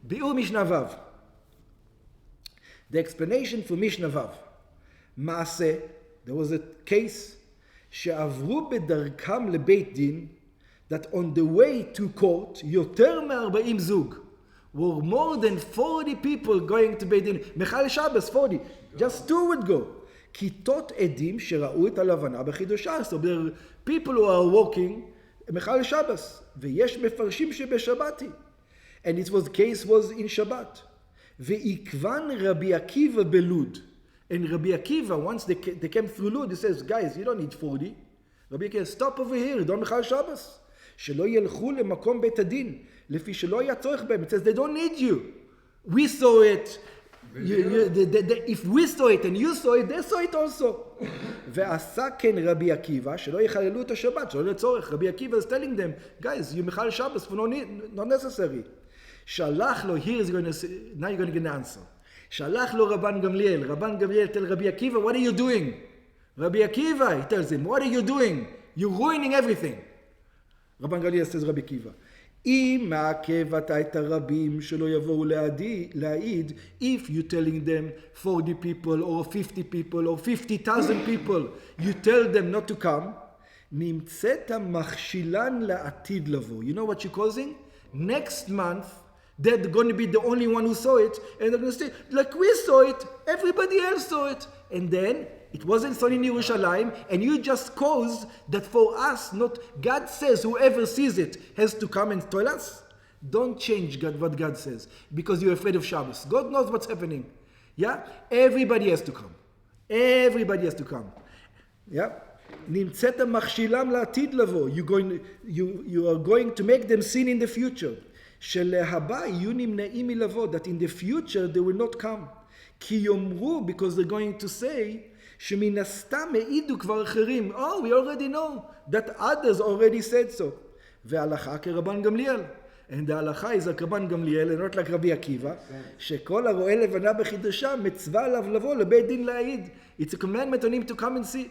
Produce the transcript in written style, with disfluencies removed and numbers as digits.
ביאור משנה ו'. The explanation for משנה ו'. מעשה, there was a case, שעברו בדרכם לבית דין, that on the way to court, יותר מ-40 זוג, were more than 40 people going to בית דין. מחל שבס, 40. Just two would go. כיתות עדים שראו את הלבנה בחידושה. So there are people who are walking, מחל שבס. ויש מפרשים שבשבתי. And it was, case was in Shabbat. ועקבן רבי עקיבא בלוד. And Rabbi Akiva, once they came through Lud, he says, guys, you don't need 40. Rabbi Akiva, stop over here, don't מחל שבס. שלא ילכו למקום בית הדין, לפי שלא היה צורך בהם. It says, they don't need you. We saw it. If we saw it and you saw it, they saw it also. ועשה כן רבי עקיבא, שלא יחללו את השבת, שלא לצורך. רבי עקיבא is telling them, guys, you מחל שבס for not necessary. שלח לו, here is going to say, now you're going to get an answer. שלח לו רבן גמליאל. רבן גמליאל tell רבי עקיבא, what are you doing? רבי עקיבא, he tells him, what are you doing? You're ruining everything. רבן גמליאל says רבי עקיבא, אם מעכב אתה את הרבים שלא יבואו להעיד, if you're telling them 40 people or 50 people or 50,000 people, you tell them not to come, נמצאת מכשילן לעתיד לבוא. You know what you're causing? Next month, they're going to be the only one who saw it, and they're going to say, like we saw it, everybody else saw it. And then, it wasn't so in Yerushalayim, and you just caused that for us, not, God says whoever sees it has to come and tell us. Don't change what God says, because you're afraid of Shabbos. God knows what's happening. Yeah? Everybody has to come. Everybody has to come. Yeah? נמצאת מכשילם לעתיד לבוא. You are going to make them sin in the future. שלהבא יהיו נמנעים מלבוא, that in the future they will not come. כי יאמרו, because they're going to say, שמן הסתם העידו כבר אחרים. Oh, we already know that others already said so. וההלכה כרבן גמליאל. And the הלכה is like רבן גמליאל, and not like רבי עקיבא, שכל הרואה לבנה בחידושה מצווה עליו לבוא לבית דין להעיד. It's a commandment on him to come and see.